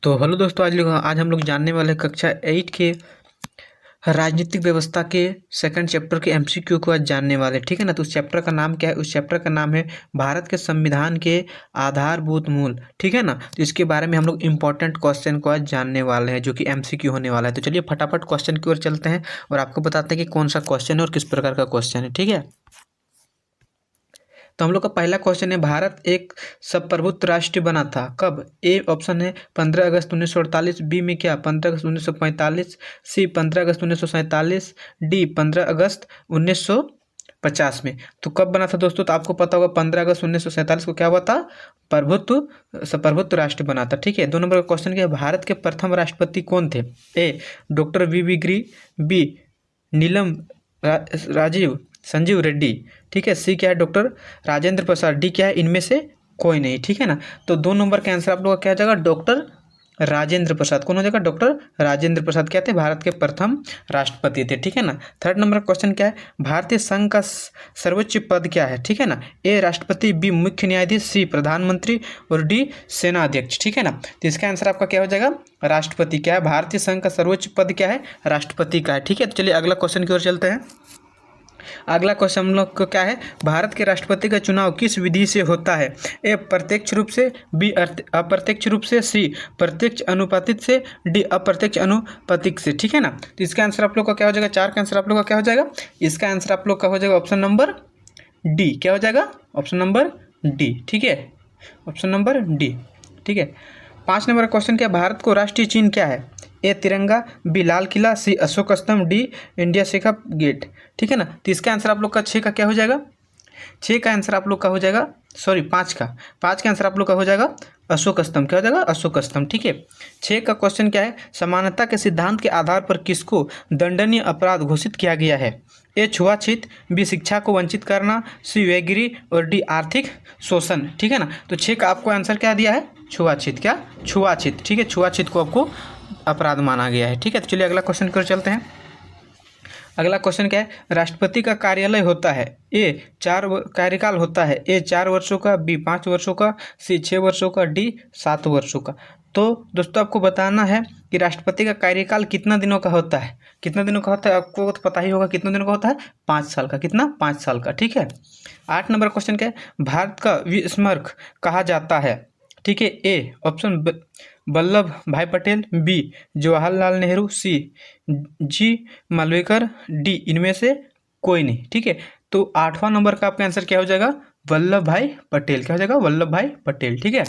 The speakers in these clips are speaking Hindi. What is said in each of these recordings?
तो हेलो दोस्तों, आज हम लोग जानने वाले हैं कक्षा 8 के राजनीतिक व्यवस्था के सेकंड चैप्टर के एमसीक्यू को आज जानने वाले हैं। ठीक है ना। तो उस चैप्टर का नाम क्या है? उस चैप्टर का नाम है भारत के संविधान के आधारभूत मूल। ठीक है ना। तो इसके बारे में हम लोग इंपॉर्टेंट क्वेश्चन को आज जानने वाले हैं जो कि एमसीक्यू होने वाला है। तो चलिए फटाफट क्वेश्चन की ओर चलते हैं और आपको बताते हैं कि कौन सा क्वेश्चन है और किस प्रकार का क्वेश्चन है। ठीक है। तो हम लोग का पहला क्वेश्चन है, भारत एक संप्रभुत्व राष्ट्र बना था कब? ए ऑप्शन है 15 अगस्त 1948, बी में क्या 15 अगस्त 1945, सी 15 अगस्त 1947, डी 15 अगस्त 1950 में। तो कब बना था दोस्तों? तो आपको पता होगा 15 अगस्त 1947 को क्या हुआ था? संप्रभुत्व राष्ट्र बना था। ठीक है। 2 नंबर का क्वेश्चन क्या है, भारत के प्रथम राष्ट्रपति कौन थे? ए डॉक्टर वी गिरी, बी नीलम राजीव संजीव रेड्डी, ठीक है। सी क्या है? डॉक्टर राजेंद्र प्रसाद, डी क्या है? इनमें से कोई नहीं। ठीक है ना। तो 2 नंबर का आंसर आप लोगों का क्या हो जाएगा? डॉक्टर राजेंद्र प्रसाद। कौन हो जाएगा? डॉक्टर राजेंद्र प्रसाद क्या थे? भारत के प्रथम राष्ट्रपति थे। ठीक है ना। 3 नंबर का क्वेश्चन क्या है, भारतीय संघ का सर्वोच्च पद क्या है? ठीक है ना। ए राष्ट्रपति, बी मुख्य न्यायाधीश, सी प्रधानमंत्री और डी सेना अध्यक्ष। ठीक है ना। तो इसका आंसर आपका क्या हो जाएगा? राष्ट्रपति। क्या है? भारतीय संघ का सर्वोच्च पद क्या है? राष्ट्रपति का है। ठीक है। तो चलिए अगला क्वेश्चन की ओर चलते हैं। अगला क्वेश्चन हम लोग को क्या है, भारत के राष्ट्रपति का चुनाव किस विधि से होता है? ए प्रत्यक्ष रूप से, बी अप्रत्यक्ष रूप से, सी प्रत्यक्ष अनुपातिक से, डी अप्रत्यक्ष अनुपातिक से। ठीक है ना। तो इसका आंसर आप लोग का क्या हो जाएगा? 4 का आंसर आप लोग का क्या हो जाएगा? इसका आंसर आप लोग का हो जाएगा ऑप्शन नंबर डी। क्या हो जाएगा? Option number D. ठीक है। Option number D. ठीक है। 5 नंबर का क्वेश्चन क्या, भारत को राष्ट्रीय चिन्ह क्या है? ए तिरंगा, बी लाल किला, सी अशोक स्तंभ, डी इंडिया शिखा गेट। ठीक है ना। तो इसका आंसर आप लोग का 6 का क्या हो जाएगा? 6 का आंसर आप लोग का हो जाएगा, सॉरी 5 का आंसर आप लोग का हो जाएगा अशोक स्तंभ। क्या हो जाएगा? अशोक स्तंभ। ठीक है। 6 का क्वेश्चन क्या है, समानता के सिद्धांत के आधार पर किसको दंडनीय अपराध घोषित किया गया है? ए छुआछूत, बी शिक्षा को वंचित करना, सी वेगिरी और डी आर्थिक शोषण। ठीक है ना। तो 6 का आपको आंसर क्या दिया है? छुआछूत। क्या? छुआछूत। ठीक है। छुआछूत को आपको अपराध माना गया है। ठीक है। तो चलिए अगला क्वेश्चन की ओर चलते हैं। अगला क्वेश्चन क्या है, राष्ट्रपति का कार्यालय होता है? ए 4 कार्यकाल होता है। ए 4 वर्षों का, बी 5 वर्षों का, सी 6 वर्षों का, डी 7 वर्षों का। तो दोस्तों आपको बताना है कि राष्ट्रपति का कार्यकाल कितना दिनों का होता है? कितना दिनों का होता है आपको तो पता ही होगा। कितना दिनों का होता है? 5 साल का। कितना? 5 साल का। ठीक है। 8 नंबर क्वेश्चन क्या है, भारत का विस्मर्क कहा जाता है? ठीक है। ए ऑप्शन वल्लभ भाई पटेल, बी जवाहरलाल नेहरू, सी जी मालवेकर, डी इनमें से कोई नहीं। ठीक है। तो 8वां नंबर का आपका आंसर क्या हो जाएगा? वल्लभ भाई पटेल। क्या हो जाएगा? वल्लभ भाई पटेल। ठीक है।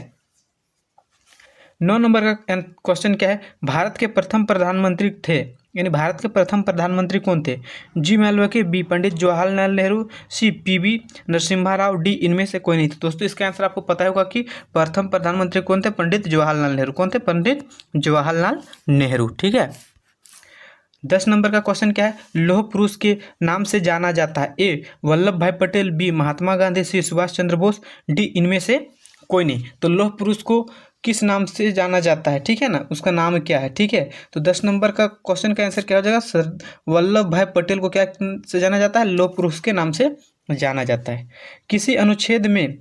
9 नंबर का क्वेश्चन क्या है, भारत के प्रथम प्रधानमंत्री थे, यानी भारत के प्रथम प्रधानमंत्री कौन थे? जी मालवाके, बी पंडित जवाहरलाल नेहरू, सी पीवी नरसिम्हा राव, डी इनमें से कोई नहीं। तो दोस्तों इसका आंसर आपको पता होगा कि प्रथम प्रधानमंत्री कौन थे? पंडित जवाहरलाल नेहरू। कौन थे? पंडित जवाहरलाल नेहरू। ठीक है। 10 नंबर का क्वेश्चन क्या है, लौह पुरुष के नाम से जाना जाता है? ए वल्लभ भाई पटेल, बी महात्मा गांधी, सी सुभाष चंद्र बोस, डी इनमें से कोई नहीं। तो लौह पुरुष को किस नाम से जाना जाता है? ठीक है ना। उसका नाम क्या है? ठीक है। तो 10 नंबर का क्वेश्चन का आंसर क्या हो जाएगा? सर वल्लभ भाई पटेल को क्या से जाना जाता है? लौह पुरुष के नाम से जाना जाता है। किसी अनुच्छेद में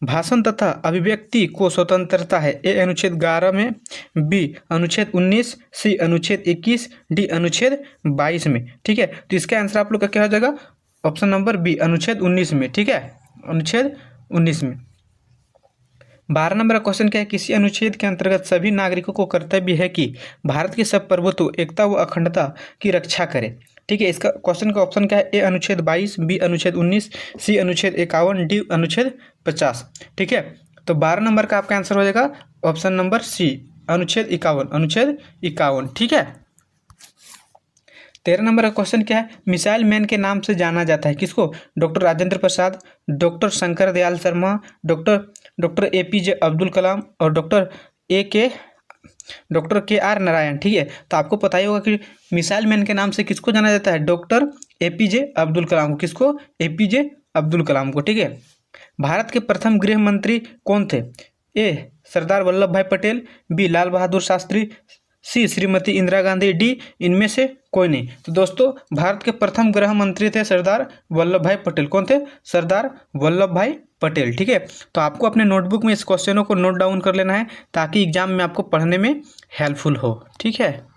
भाषण तथा अभिव्यक्ति को स्वतंत्रता है? ए अनुच्छेद 11 में, बी अनुच्छेद 19, सी अनुच्छेद 21, डी अनुच्छेद 22 में। ठीक है। तो इसका आंसर आप लोग का क्या हो जाएगा? ऑप्शन नंबर बी अनुच्छेद 19 में। ठीक है। अनुच्छेद 19 में। 12 नंबर का क्वेश्चन क्या है, किसी अनुच्छेद के अंतर्गत सभी नागरिकों को कर्तव्य है कि भारत की सार्वभौमत्व, एकता व अखंडता की रक्षा करें? ठीक है। इसका क्वेश्चन का ऑप्शन क्या है? ए अनुच्छेद 22, बी अनुच्छेद 19, सी अनुच्छेद 51, डी अनुच्छेद 50। ठीक है। तो 12 नंबर का आपका आंसर हो जाएगा ऑप्शन नंबर सी अनुच्छेद 51। अनुच्छेद 51। ठीक है। 13 नंबर का क्वेश्चन क्या है, मिसाइल मैन के नाम से जाना जाता है किसको? Doctor Rajendra Prasad, doctor Shankar Dayal Sharma, doctor APJ Abdul Kalam और डॉक्टर के आर नारायण। ठीक है। तो आपको पता ही होगा कि मिसाइल मैन के नाम से किसको जाना जाता है? डॉक्टर एपीजे अब्दुल कलाम को। किसको? एपीजे अब्दुल कलाम को। ठीक है। भारत के प्रथम गृह मंत्री कौन थे? ए सरदार वल्लभ भाई पटेल, बी लाल बहादुर शास्त्री, सी श्रीमती इंदिरा गांधी, डी इनमें से कोई नहीं। तो दोस्तों भारत के प्रथम गृह मंत्री थे सरदार वल्लभ भाई पटेल। कौन थे? सरदार वल्लभ भाई पटेल। ठीक है, तो आपको अपने नोटबुक में इस क्वेश्चनों को नोट डाउन कर लेना है ताकि एग्जाम में आपको पढ़ने में हेल्पफुल हो। ठीक है।